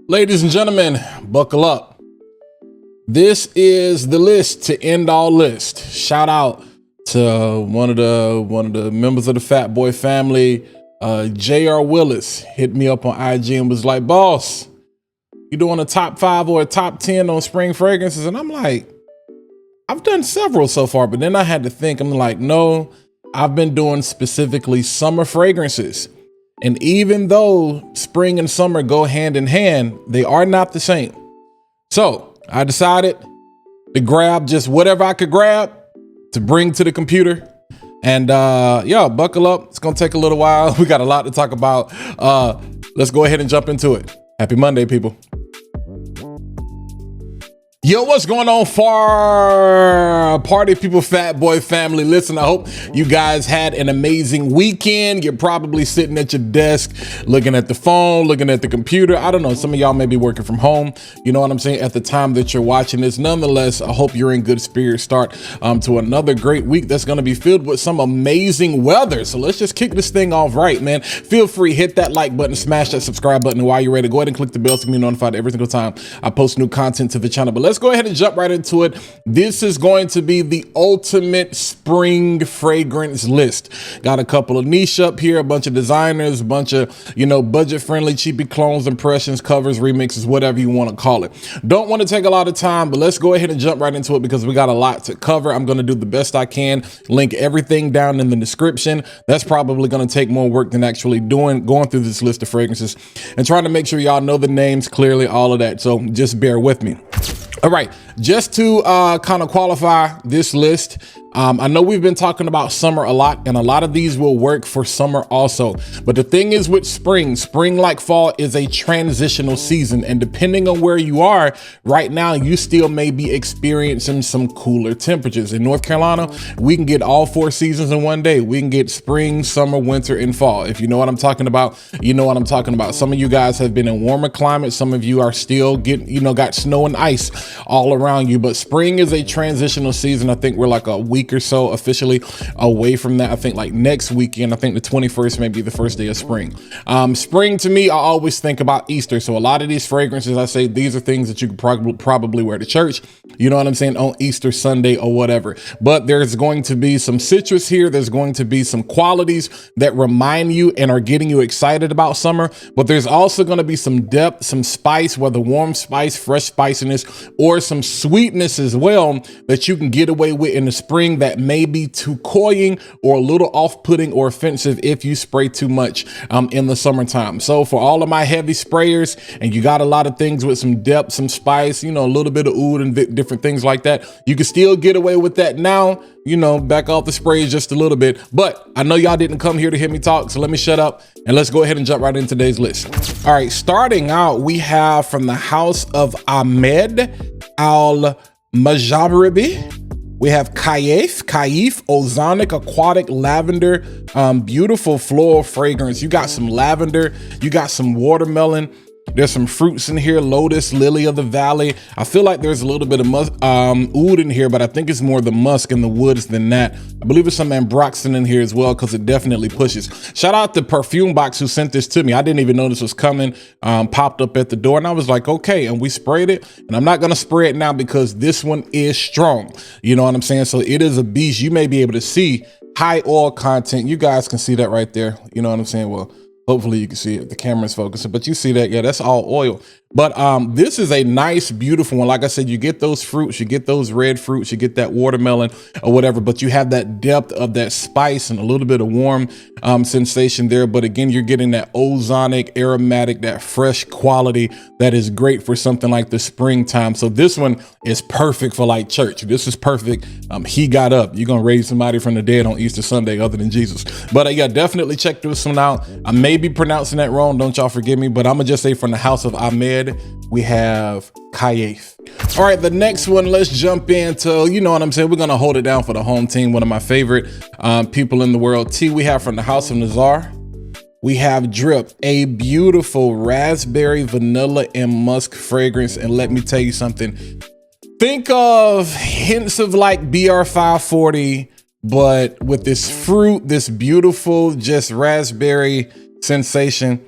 Ladies and gentlemen, buckle up. This is the list to end all list. Shout out to one of the members of the Fat Boy family, J.R. Willis, hit me up on IG and was like, "Boss, you doing a top 5 or a top 10 on spring fragrances?" And I'm like, I've done several so far, but then I had to think. I'm like, no, I've been doing specifically summer fragrances. And even though spring and summer go hand in hand, they are not the same. So I decided to grab just whatever I could grab to bring to the computer. And yeah, buckle up. It's going to take a little while. We got a lot to talk about. Let's go ahead and jump into it. Happy Monday, people. Yo, what's going on, far party people, Fat Boy family? Listen, I hope you guys had an amazing weekend. You're probably sitting at your desk, looking at the phone, looking at the computer. I don't know. Some of y'all may be working from home. You know what I'm saying? At the time that you're watching this. Nonetheless, I hope you're in good spirits. Start to another great week that's going to be filled with some amazing weather. So let's just kick this thing off right, man. Feel free, hit that like button, smash that subscribe button. And while you're ready, go ahead and click the bell to be notified every single time I post new content to the channel. But let's go ahead and jump right into it. This is going to be the ultimate spring fragrance list. Got a couple of niche up here, a bunch of designers, a bunch of, budget friendly, cheapy clones, impressions, covers, remixes, whatever you want to call it. Don't want to take a lot of time, but let's go ahead and jump right into it because we got a lot to cover. I'm going to do the best I can. Link everything down in the description. That's probably going to take more work than actually going through this list of fragrances and trying to make sure y'all know the names clearly, all of that. So just bear with me. All right, just to kind of qualify this list, I know we've been talking about summer a lot, and a lot of these will work for summer also. But the thing is with spring like fall is a transitional season. And depending on where you are right now, you still may be experiencing some cooler temperatures. In North Carolina, we can get all 4 seasons in one day. We can get spring, summer, winter, and fall. If you know what I'm talking about, you know what I'm talking about. Some of you guys have been in warmer climates. Some of you are still got snow and ice all around you. But spring is a transitional season. I think we're like a week or so officially away from that. I think like next weekend, I think the 21st may be the first day of spring. Spring to me, I always think about Easter. So a lot of these fragrances, I say these are things that you could probably wear to church, you know what I'm saying, on Easter Sunday or whatever. But there's going to be some citrus here. There's going to be some qualities that remind you and are getting you excited about summer. But there's also going to be some depth, some spice, whether warm spice, fresh spiciness, or some sweetness as well that you can get away with in the spring that may be too cloying or a little off-putting or offensive if you spray too much in the summertime. So for all of my heavy sprayers, and you got a lot of things with some depth, some spice, a little bit of oud and different things like that, you can still get away with that now, back off the sprays just a little bit. But I know y'all didn't come here to hear me talk, so let me shut up and let's go ahead and jump right into today's list. All right, starting out, we have from the house of Ahmed Al-Majabaribi. We have Kaif, Ozonic, Aquatic, Lavender, beautiful floral fragrance. You got some lavender, you got some watermelon. There's some fruits in here, lotus, lily of the valley. I feel like there's a little bit of oud in here, but I think it's more the musk and the woods than that. I believe there's some ambroxan in here as well because it definitely pushes. Shout out to Perfume Box who sent this to me. I didn't even know this was coming, popped up at the door, and I was like, okay, and we sprayed it. And I'm not going to spray it now because this one is strong. You know what I'm saying? So it is a beast. You may be able to see high oil content. You guys can see that right there. You know what I'm saying? Well, hopefully you can see it. The camera's focusing, but you see that. Yeah, that's all oil. But this is a nice, beautiful one. Like I said, you get those fruits, you get those red fruits, you get that watermelon or whatever, but you have that depth of that spice and a little bit of warm sensation there. But again, you're getting that ozonic, aromatic, that fresh quality that is great for something like the springtime. So this one is perfect for like church. This is perfect. He got up. You're going to raise somebody from the dead on Easter Sunday other than Jesus. But yeah, definitely check this one out. I may be pronouncing that wrong. Don't y'all forgive me, but I'm going to just say from the house of Ahmed, we have Kaif. All right, the next one, let's jump into, you know what I'm saying, we're going to hold it down for the home team, one of my favorite people in the world. We have from the house of Nazar, we have Drip, a beautiful raspberry, vanilla, and musk fragrance. And let me tell you something, think of hints of like BR540, but with this fruit, this beautiful, just raspberry sensation.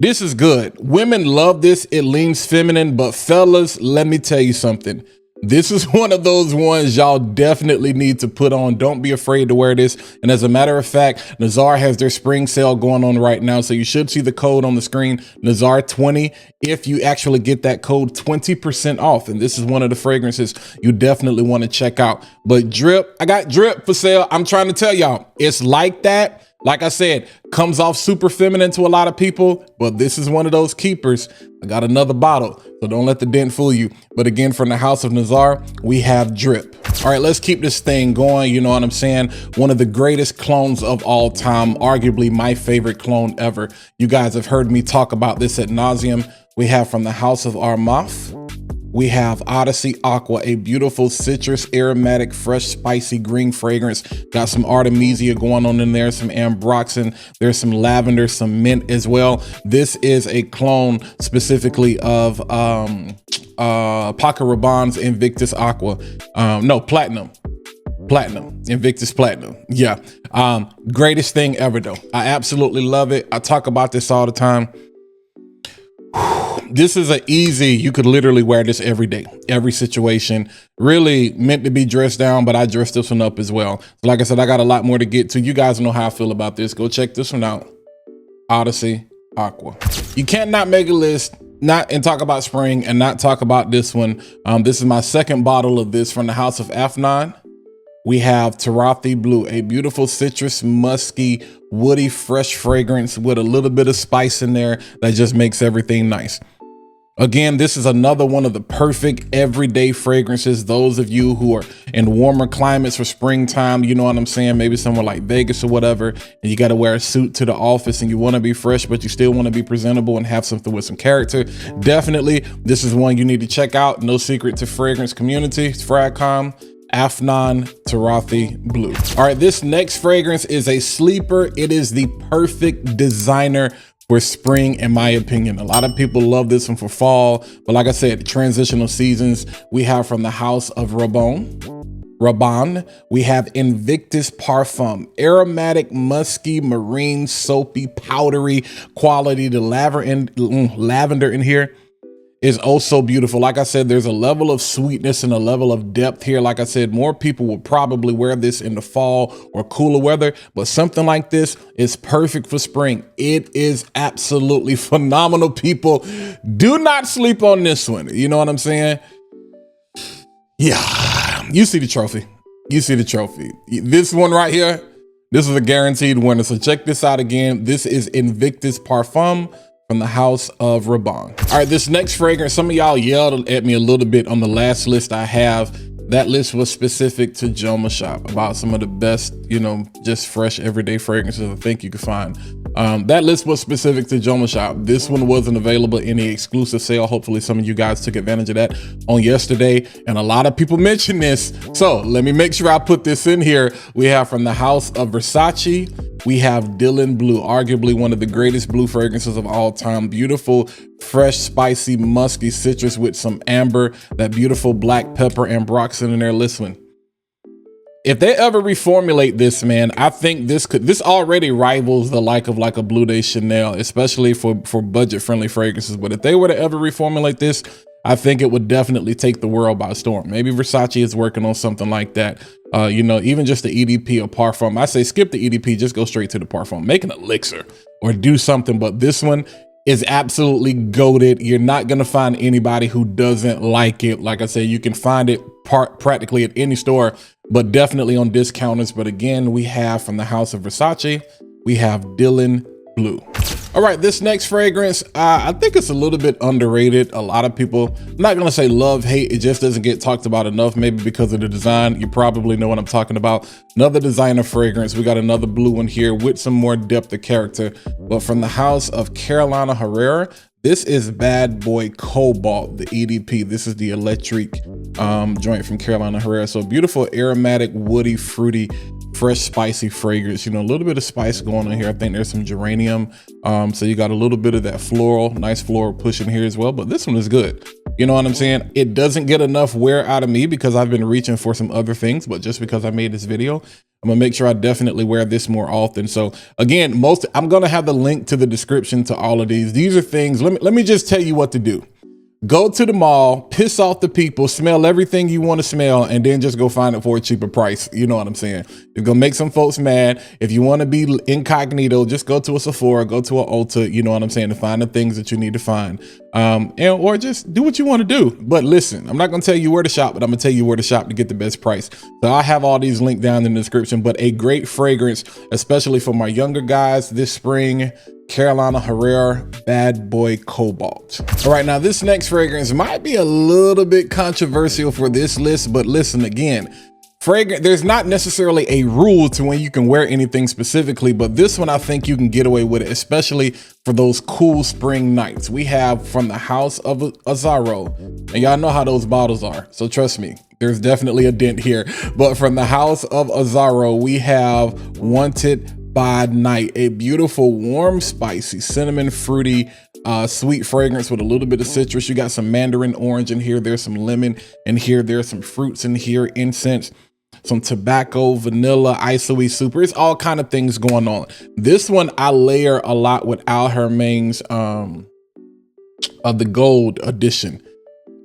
This is good. Women love this. It leans feminine, but fellas, let me tell you something. This is one of those ones y'all definitely need to put on. Don't be afraid to wear this. And as a matter of fact, Nazar has their spring sale going on right now. So you should see the code on the screen, Nazar20. If you actually get that code, 20% off. And this is one of the fragrances you definitely want to check out. But drip, I got drip for sale. I'm trying to tell y'all, it's like that. Like I said, comes off super feminine to a lot of people, but this is one of those keepers. I got another bottle, so don't let the dent fool you. But again, from the House of Nazar, we have drip. All right, let's keep this thing going. You know what I'm saying? One of the greatest clones of all time, arguably my favorite clone ever. You guys have heard me talk about this ad nauseum. We have from the House of Armaf. We have Odyssey Aqua, a beautiful citrus, aromatic, fresh, spicy green fragrance. Got some Artemisia going on in there, some ambroxan. There's some lavender, some mint as well. This is a clone specifically of Paco Rabanne's Invictus Aqua. No, Platinum, Invictus Platinum. Yeah, greatest thing ever though. I absolutely love it. I talk about this all the time. This is an easy, you could literally wear this every day, every situation. Really meant to be dressed down, but I dressed this one up as well. So like I said, I got a lot more to get to. You guys know how I feel about this. Go check this one out. Odyssey Aqua. You can't not make a list and talk about spring and not talk about this one. This is my second bottle of this from the House of Afnan. We have Tarathi Blue, a beautiful citrus, musky, woody, fresh fragrance with a little bit of spice in there that just makes everything nice. Again, this is another one of the perfect everyday fragrances. Those of you who are in warmer climates for springtime, you know what I'm saying? Maybe somewhere like Vegas or whatever, and you got to wear a suit to the office and you want to be fresh, but you still want to be presentable and have something with some character. Definitely, this is one you need to check out. No secret to fragrance community, Fragcom. Afnan Tarathi Blue. All right, this next fragrance is a sleeper. It is the perfect designer for spring, in my opinion. A lot of people love this one for fall, but like I said, transitional seasons, we have from the House of Rabanne, we have Invictus Parfum, aromatic, musky, marine, soapy, powdery quality. The lavender in here is also beautiful. Like I said, there's a level of sweetness and a level of depth here. Like I said, more people will probably wear this in the fall or cooler weather, but something like this is perfect for spring. It is absolutely phenomenal, people. Do not sleep on this one. You know what I'm saying? Yeah, you see the trophy. You see the trophy. This one right here, this is a guaranteed winner. So check this out again. This is Invictus Parfum from the House of Rabanne. All right, this next fragrance, some of y'all yelled at me a little bit on the last list I have. That list was specific to JOMASHOP, about some of the best, you know, just fresh everyday fragrances I think you could find. That list was specific to JOMASHOP. This one wasn't available in the exclusive sale. Hopefully some of you guys took advantage of that on yesterday. And a lot of people mentioned this. So let me make sure I put this in here. We have from the House of Versace, we have Dylan Blue, arguably one of the greatest blue fragrances of all time. Beautiful, fresh, spicy, musky citrus with some amber, that beautiful black pepper ambroxan in there. Listen, if they ever reformulate this, man, I think this already rivals the like a Bleu de Chanel, especially for budget friendly fragrances. But if they were to ever reformulate this, I think it would definitely take the world by storm. Maybe Versace is working on something like that. You know, even just the EDP or Parfum. I say skip the EDP, just go straight to the Parfum. Make an elixir or do something. But this one is absolutely goated. You're not going to find anybody who doesn't like it. Like I said, you can find it practically at any store, but definitely on discounters. But again, we have from the House of Versace, we have Dylan Blue. All right, this next fragrance, I think it's a little bit underrated. A lot of people, I'm not gonna say love, hate, it just doesn't get talked about enough, maybe because of the design. You probably know what I'm talking about. Another designer fragrance. We got another blue one here with some more depth of character, but from the House of Carolina Herrera, this is Bad Boy Cobalt, the EDP. This is the electric joint from Carolina Herrera. So beautiful, aromatic, woody, fruity, fresh, spicy fragrance. You know, a little bit of spice going on here. I think there's some geranium. So you got a little bit of that floral, nice floral push in here as well. But this one is good. You know what I'm saying? It doesn't get enough wear out of me because I've been reaching for some other things, but just because I made this video. I'm gonna make sure I definitely wear this more often. So again, I'm gonna have the link to the description to all of these. These are things, let me just tell you what to do. Go to the mall, piss off the people, smell everything you want to smell, and then just go find it for a cheaper price. You know what I'm saying? It's gonna make some folks mad. If you want to be incognito, just go to a Sephora, go to an Ulta, you know what I'm saying, to find the things that you need to find. Or just do what you want to do. But listen, I'm not gonna tell you where to shop, but I'm gonna tell you where to shop to get the best price. So I have all these linked down in the description, but a great fragrance, especially for my younger guys this spring. Carolina Herrera Bad Boy Cobalt. All right, now this next fragrance might be a little bit controversial for this list, but listen again, fragrance, there's not necessarily a rule to when you can wear anything specifically, but this one I think you can get away with it, especially for those cool spring nights. We have from the House of Azzaro, and y'all know how those bottles are, so trust me, there's definitely a dent here, but from the House of Azzaro, we have Wanted by Night, a beautiful, warm, spicy, cinnamon, fruity, sweet fragrance with a little bit of citrus. You got some mandarin orange in here. There's some lemon in here. There's some fruits in here, incense, some tobacco, vanilla, isoe super. It's all kind of things going on. This one I layer a lot with Al Hermaine's of the gold edition.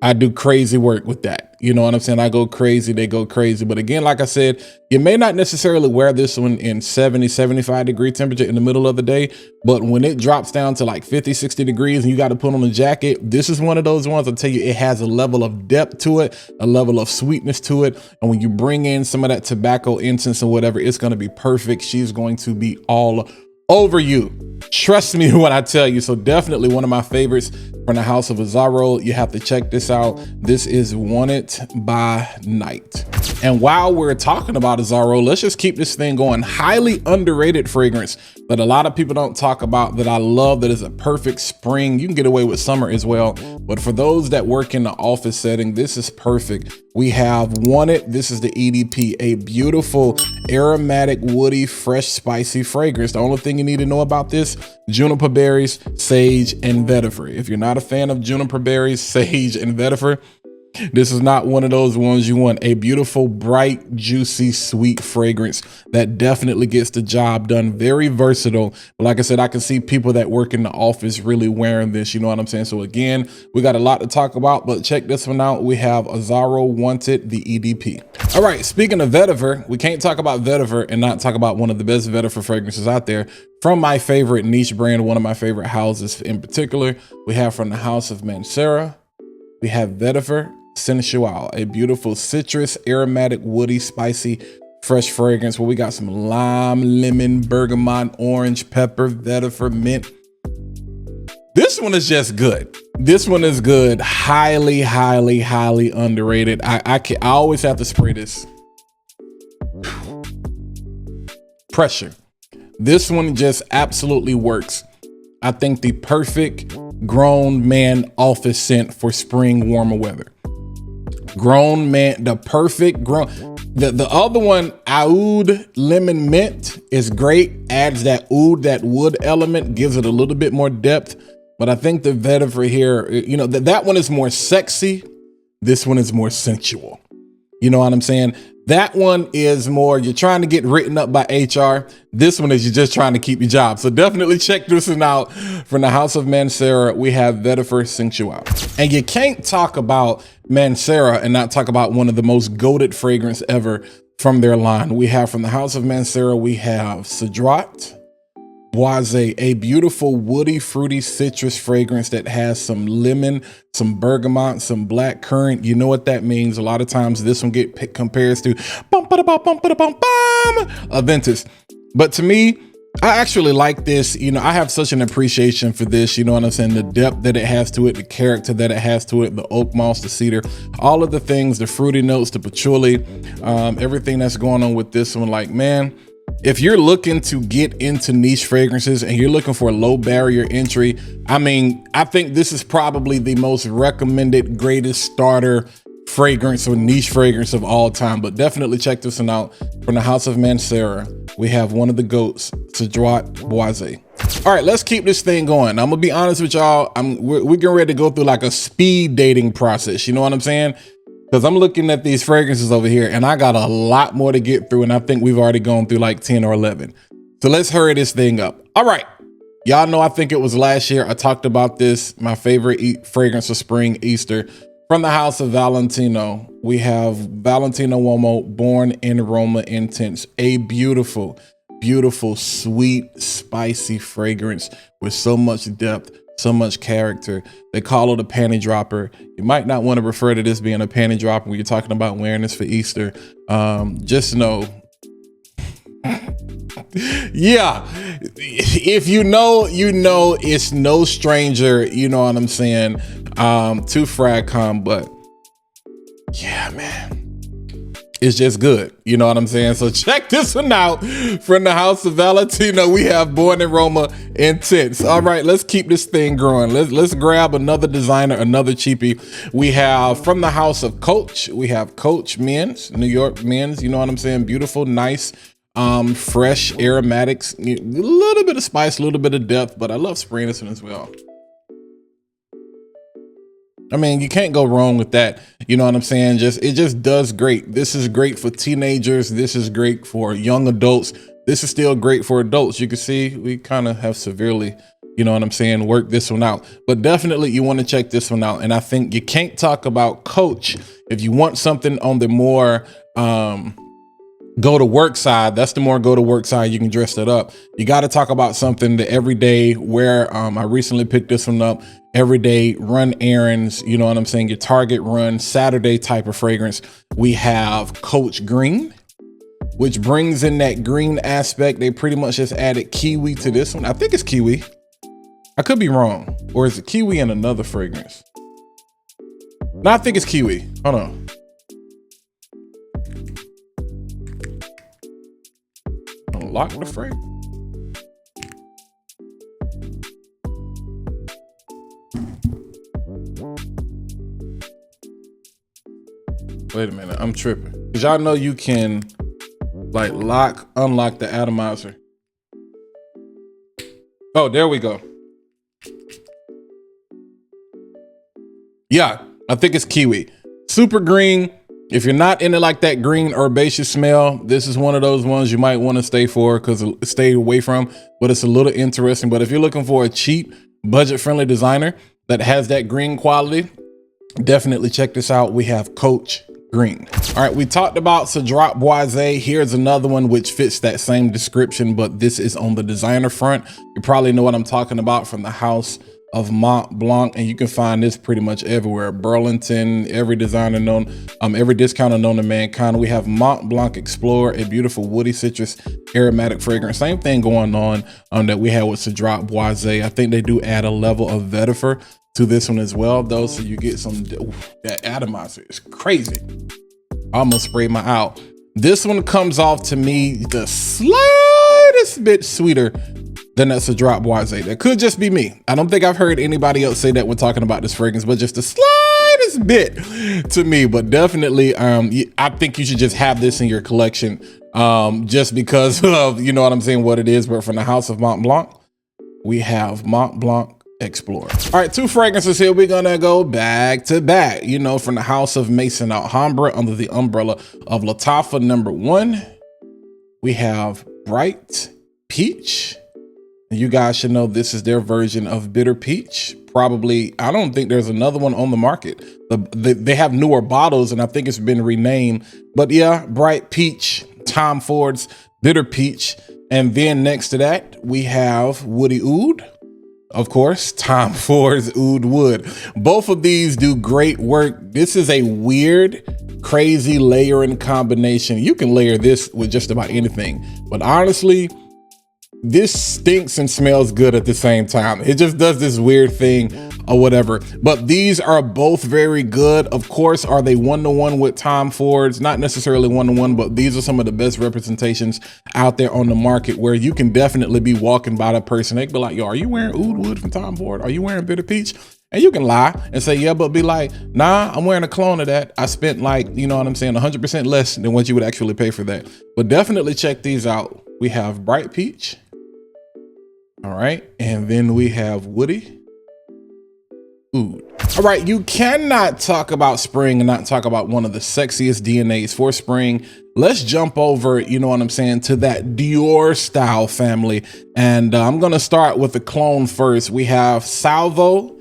I do crazy work with that. You know what I'm saying? I go crazy, they go crazy. But again, like I said, you may not necessarily wear this one in 70, 75 degree temperature in the middle of the day, but when it drops down to like 50, 60 degrees and you got to put on a jacket, this is one of those ones, I'll tell you, it has a level of depth to it, a level of sweetness to it. And when you bring in some of that tobacco, incense or whatever, it's going to be perfect. She's going to be all over you. Trust me when I tell you. So definitely one of my favorites from the House of Azzaro. You have to check this out. This is Wanted by Night. And while we're talking about Azzaro, let's just keep this thing going. Highly underrated fragrance that a lot of people don't talk about that I love, that is a perfect spring. You can get away with summer as well, but for those that work in the office setting, this is perfect. We have Wanted. This is the EDP, a beautiful aromatic, woody, fresh, spicy fragrance. The only thing you need to know about this, juniper berries, sage, and vetiver. If you're not a fan of juniper berries, sage, and vetiver, this is not one of those ones you want. A beautiful, bright, juicy, sweet fragrance that definitely gets the job done. Very versatile. But like I said, I can see people that work in the office really wearing this. You know what I'm saying? So again, we got a lot to talk about, but check this one out. We have Azzaro Wanted, the EDP. All right, speaking of vetiver, we can't talk about vetiver and not talk about one of the best vetiver fragrances out there. From my favorite niche brand, one of my favorite houses in particular, we have from the House of Mancera, we have Vetiver Sensual, a beautiful citrus, aromatic, woody, spicy, fresh fragrance where we got some lime, lemon, bergamot, orange, pepper, vetiver, mint. This one is just good. This one is good. Highly, highly, highly underrated. I always have to spray this. Pressure. This one just absolutely works. I think the perfect grown man office scent for spring warmer weather. Grown man, the perfect grown. The other one, Oud Lemon Mint, is great. Adds that oud, that wood element, gives it a little bit more depth. But I think the vetiver here, you know, that one is more sexy. This one is more sensual. You know what I'm saying? That one is more, you're trying to get written up by HR. This one is you're just trying to keep your job. So definitely check this one out. From the House of Mancera, we have Vetiver Sensual. And you can't talk about Mancera and not talk about one of the most goated fragrance ever from their line. We have from the House of Mancera, we have Cedrat Boise, a beautiful woody, fruity citrus fragrance that has some lemon, some bergamot, some black currant. You know what that means. A lot of times this one compares to Aventus. But to me, I actually like this. You know, I have such an appreciation for this. You know what I'm saying? The depth that it has to it, the character that it has to it, the oak moss, the cedar, all of the things, the fruity notes, the patchouli, everything that's going on with this one. Like, man, if you're looking to get into niche fragrances and you're looking for a low barrier entry, I mean, I think this is probably the most recommended, greatest starter fragrance or niche fragrance of all time. But definitely check this one out. From the House of Mancera, we have one of the goats, Cedrat Boise. All right, let's keep this thing going. I'm gonna be honest with y'all. We're getting ready to go through like a speed dating process. You know what I'm saying? because I'm looking at these fragrances over here and I got a lot more to get through. And I think we've already gone through like 10 or 11. So let's hurry this thing up. All right. Y'all know, I think it was last year I talked about this, my favorite fragrance of spring, Easter. From the house of Valentino, we have Valentino Uomo Born in Aroma Intense, a beautiful, beautiful, sweet, spicy fragrance with so much depth, so much character. They call it a panty dropper. You might not want to refer to this being a panty dropper when you're talking about wearing this for Easter. Just know, yeah, if you know, you know, it's no stranger, you know what I'm saying, to Fragcom, but yeah, man, it's just good, you know what I'm saying? So check this one out. From the house of Valentino, we have Born in Aroma Intense. All right, let's keep this thing growing. Let's grab another designer, another cheapie. We have from the house of Coach, we have Coach Men's, New York Men's, you know what I'm saying? Beautiful, nice, fresh aromatics, a little bit of spice, a little bit of depth, but I love spraying this one as well. I mean, you can't go wrong with that. You know what I'm saying? It just does great. This is great for teenagers. This is great for young adults. This is still great for adults. You can see we kind of have severely, you know what I'm saying, worked this one out. But definitely you want to check this one out. And I think you can't talk about Coach if you want something on the more go to work side. That's the more go to work side. You can dress that up. You got to talk about something that everyday wear. I recently picked this one up. Everyday run errands, you know what I'm saying? Your Target run Saturday type of fragrance. We have Coach Green, which brings in that green aspect. They pretty much just added kiwi to this one. I think it's kiwi. I could be wrong. Or is it kiwi and another fragrance? No, I think it's kiwi. Hold on. Unlock the fragrance. Wait a minute, I'm tripping. Cause y'all know you can like unlock the atomizer. Oh, there we go. Yeah, I think it's kiwi. Super green. If you're not into like that green herbaceous smell, this is one of those ones you might want to stay away from, but it's a little interesting. But if you're looking for a cheap, budget-friendly designer that has that green quality, definitely check this out. We have Coach Green. All right, we talked about Cedrat Boisé. Here's another one which fits that same description, but this is on the designer front. You probably know what I'm talking about, from the house of Mont Blanc, and you can find this pretty much everywhere. Burlington, every designer known, every discounter known to mankind. We have Mont Blanc Explorer, a beautiful woody citrus aromatic fragrance. Same thing going on that we had with Cedrat Boisé. I think they do add a level of vetiver to this one as well, though, so you get some. That atomizer is crazy. I almost sprayed my out. This one comes off to me the slightest bit sweeter than that Cedrat Boisé. That could just be me. I don't think I've heard anybody else say that when talking about this fragrance, but just the slightest bit to me. But definitely, I think you should just have this in your collection, just because of, you know what I'm saying, what it is. But from the house of Mont Blanc, we have Mont Blanc Explorer. All right, two fragrances here. We're gonna go back to back. You know, from the house of Maison Alhambra, under the umbrella of Lattafa #1, we have Bright Peach. You guys should know this is their version of Bitter Peach. Probably, I don't think there's another one on the market. They have newer bottles, and I think it's been renamed. But yeah, Bright Peach, Tom Ford's Bitter Peach. And then next to that, we have Woody Oud. Of course, Tom Ford's Oud Wood. Both of these do great work. This is a weird, crazy layering combination. You can layer this with just about anything. But honestly, this stinks and smells good at the same time. It just does this weird thing or whatever. But these are both very good. Of course, are they one-to-one with Tom Ford's? Not necessarily one-to-one, but these are some of the best representations out there on the market, where you can definitely be walking by that person. They be like, yo, are you wearing Oud Wood from Tom Ford? Are you wearing Bitter Peach? And you can lie and say, yeah, but be like, nah, I'm wearing a clone of that. I spent, like, you know what I'm saying, 100% less than what you would actually pay for that. But definitely check these out. We have Bright Peach. All right, and then we have Woody oud. All right, you cannot talk about spring and not talk about one of the sexiest DNAs for spring. Let's jump over, you know what I'm saying, to that Dior style family. And I'm gonna start with the clone first. We have Salvo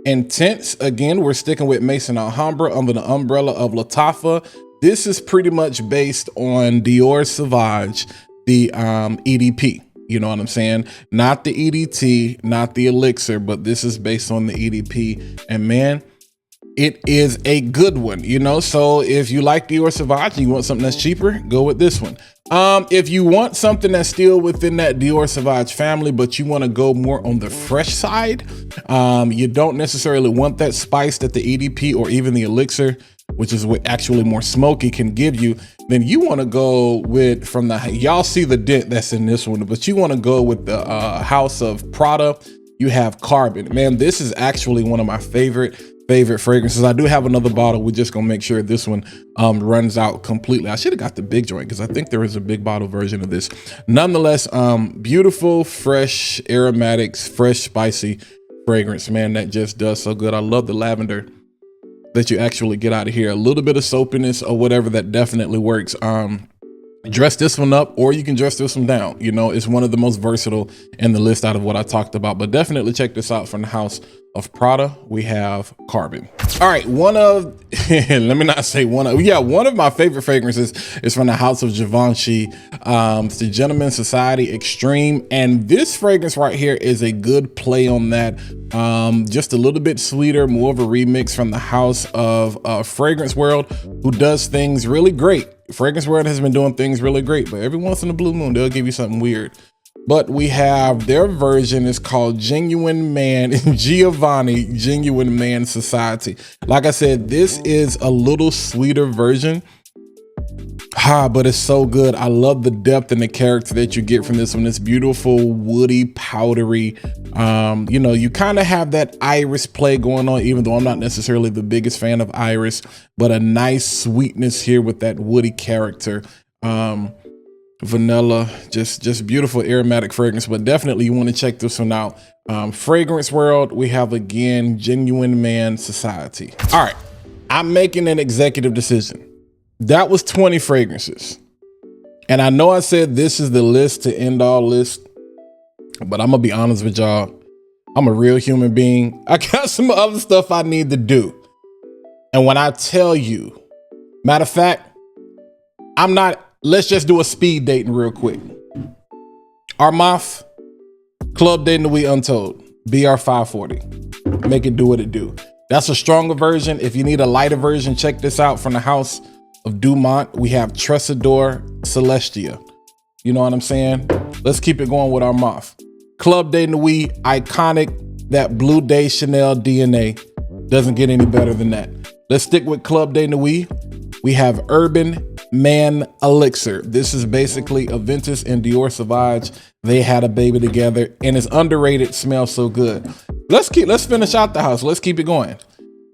Intense. Again, we're sticking with Maison Alhambra under the umbrella of Lattafa. This is pretty much based on Dior Sauvage, the EDP. You know what I'm saying? Not the EDT, not the elixir, but this is based on the EDP. And man, it is a good one, you know? So if you like Dior Sauvage and you want something that's cheaper, go with this one. If you want something that's still within that Dior Sauvage family, but you want to go more on the fresh side, you don't necessarily want that spice that the EDP or even the elixir, which is what actually more smoky can give you, then you want to go with, from the, y'all see the dent that's in this one, but you want to go with the House of Prada. You have Carbon. Man, this is actually one of my favorite fragrances. I do have another bottle. We're just gonna make sure this one runs out completely. I should have got the big joint because I think there is a big bottle version of this. Nonetheless, beautiful, fresh aromatics, fresh, spicy fragrance, man, that just does so good. I love the lavender that you actually get out of here. A little bit of soapiness or whatever, that definitely works. Dress this one up or you can dress this one down. You know, it's one of the most versatile in the list out of what I talked about, but definitely check this out from the House of Prada. We have Carbon. All right, one of let me not say one of, yeah, one of my favorite fragrances is from the House of Givenchy. It's the Gentleman's Society Extreme, and this fragrance right here is a good play on that. Just a little bit sweeter, more of a remix from the House of Fragrance World, who does things really great. Fragrance World has been doing things really great, but every once in a blue moon they'll give you something weird. But we have their version is called Genuine Man, Giovanni Genuine Man Society. Like I said, this is a little sweeter version, but it's so good. I love the depth and the character that you get from this one. It's beautiful, woody, powdery. You know, you kind of have that iris play going on, even though I'm not necessarily the biggest fan of iris, but a nice sweetness here with that woody character. Vanilla, just beautiful aromatic fragrance, but definitely you want to check this one out. Fragrance World, we have again Genuine Man Society. All right, I'm making an executive decision. That was 20 fragrances, and I know I said this is the list to end all list, but I'm gonna be honest with y'all. I'm a real human being. I got some other stuff I need to do, and when I tell you, matter of fact, I'm not. Let's just do a speed dating real quick. Armaf, Club de Nuit Untold, BR 540. Make it do what it do. That's a stronger version. If you need a lighter version, check this out from the House of Dumont. We have Tresador Celestia. You know what I'm saying? Let's keep it going with Armaf. Club de Nuit, iconic, that Blue Day Chanel DNA. Doesn't get any better than that. Let's stick with Club de Nuit. We have Urban Man Elixir. This is basically Aventus and Dior Sauvage. They had a baby together, and it's underrated. Smells so good. Let's finish out the house. Let's keep it going.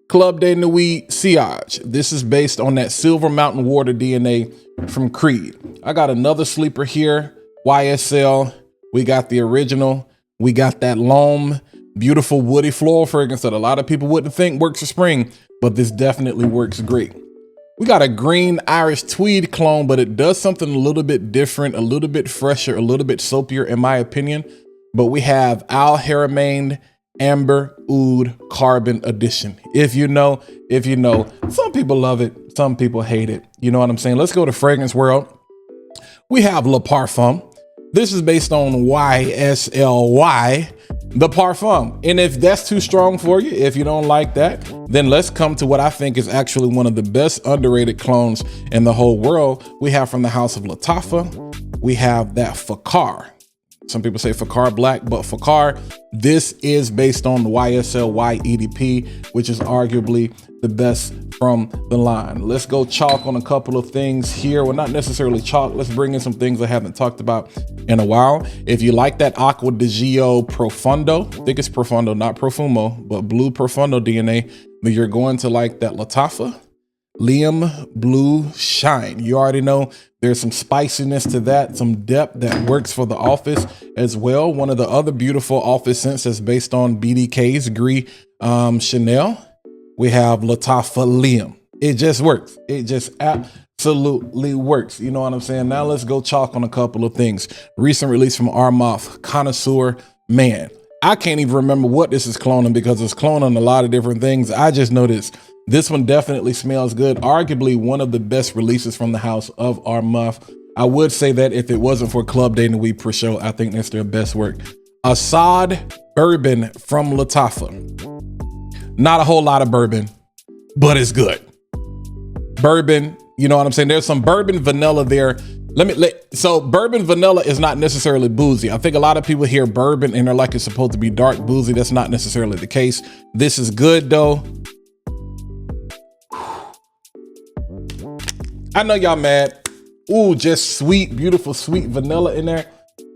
Club de Nuit Sillage. This is based on that Silver Mountain Water DNA from Creed. I got another sleeper here. YSL. We got the original. We got that L'Homme, beautiful woody floral fragrance that a lot of people wouldn't think works for spring, but this definitely works great. We got a green Irish tweed clone, but it does something a little bit different, a little bit fresher, a little bit soapier in my opinion. But we have Al Haramain Amber Oud Carbon Edition. If you know, some people love it, some people hate it. You know what I'm saying? Let's go to Fragrance World. We have Le Parfum. This is based on YSLY, the Parfum. And if that's too strong for you, if you don't like that, then let's come to what I think is actually one of the best underrated clones in the whole world. We have from the House of Lattafa, we have that Fakar. Some people say Fakar Black, but Fakar, this is based on the YSLY EDP, which is arguably the best from the line. Let's go chalk on a couple of things here. Well, not necessarily chalk. Let's bring in some things I haven't talked about in a while. If you like that Acqua di Gio Profondo, I think it's Profondo, not Profumo, but Blue Profondo DNA, then you're going to like that Lattafa Liam Blue Shine. You already know there's some spiciness to that, some depth that works for the office as well. One of the other beautiful office scents that's based on BDK's Gris Chanel. We have Lattafa Liam. It just works. It just absolutely works. You know what I'm saying? Now let's go chalk on a couple of things. Recent release from Armaf Connoisseur. Man, I can't even remember what this is cloning because it's cloning a lot of different things. I just noticed this one definitely smells good. Arguably one of the best releases from the house of Armaf. I would say that if it wasn't for Club Day and Week pre-show, I think that's their best work. Assad Bourbon from Lattafa. Not a whole lot of bourbon, but it's good. Bourbon, you know what I'm saying? There's some bourbon vanilla there. So bourbon vanilla is not necessarily boozy. I think a lot of people hear bourbon and they're like it's supposed to be dark boozy. That's not necessarily the case. This is good though. I know y'all mad. Ooh, just sweet, beautiful, sweet vanilla in there.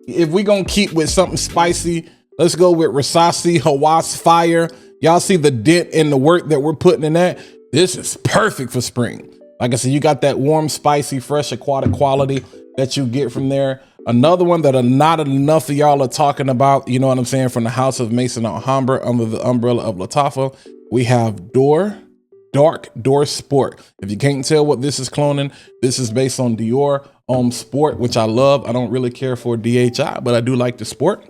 If we gonna keep with something spicy, let's go with Rasasi Hawas Fire. Y'all see the dent in the work that we're putting in that? This is perfect for spring. Like I said, you got that warm, spicy, fresh aquatic quality that you get from there. Another one that not enough of y'all are talking about, you know what I'm saying, from the House of Maison Alhambra under the umbrella of Lattafa, we have Dark Door Sport. If you can't tell what this is cloning, this is based on Dior Homme Sport, which I love. I don't really care for DHI, but I do like the Sport.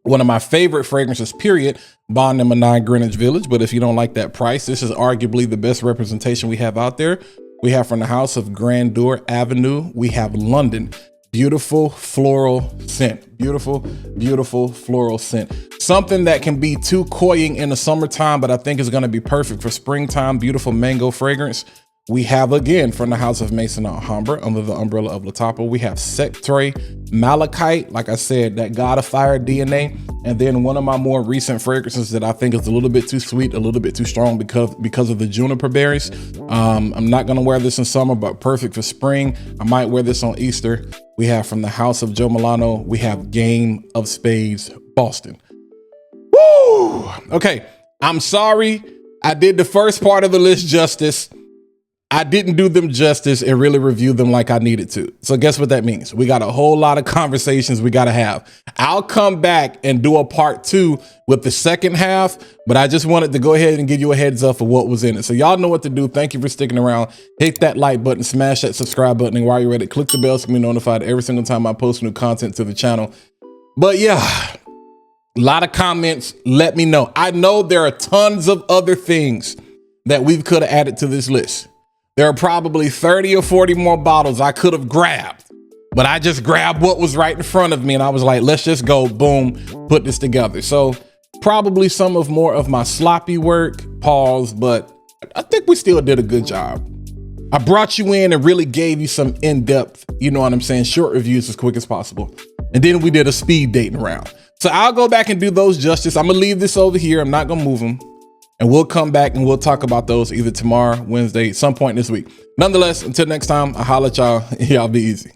One of my favorite fragrances, period, Bond No. 9 Greenwich Village. But if you don't like that price, this is arguably the best representation we have out there. We have from the House of Grandeur Avenue, we have London. Beautiful floral scent. Beautiful, beautiful floral scent. Something that can be too cloying in the summertime, but I think is going to be perfect for springtime. Beautiful mango fragrance. We have, again, from the House of Maison Alhambra, under the umbrella of Lattafa, we have Sectre Malachite, like I said, that God of Fire DNA. And then one of my more recent fragrances that I think is a little bit too sweet, a little bit too strong because of the juniper berries. I'm not going to wear this in summer, but perfect for spring. I might wear this on Easter. We have from the House of Joe Milano, we have Game of Spades Boston. Woo! Okay, I'm sorry. I did the first part of the list justice. I didn't do them justice and really review them like I needed to. So guess what that means? We got a whole lot of conversations we got to have. I'll come back and do a part 2 with the second half, but I just wanted to go ahead and give you a heads up of what was in it. So y'all know what to do. Thank you for sticking around. Hit that like button, smash that subscribe button, and while you're at it, click the bell so you can be notified every single time I post new content to the channel. But yeah, a lot of comments. Let me know. I know there are tons of other things that we could have added to this list. There are probably 30 or 40 more bottles I could have grabbed, but I just grabbed what was right in front of me and I was like, let's just go, boom, put this together. So probably some of more of my sloppy work, pause, but I think we still did a good job. I brought you in and really gave you some in-depth, you know what I'm saying, short reviews as quick as possible. And then we did a speed dating round. So I'll go back and do those justice. I'm gonna leave this over here. I'm not gonna move them. And we'll come back and we'll talk about those either tomorrow, Wednesday, some point this week. Nonetheless, until next time, I'll holler at y'all. Y'all be easy.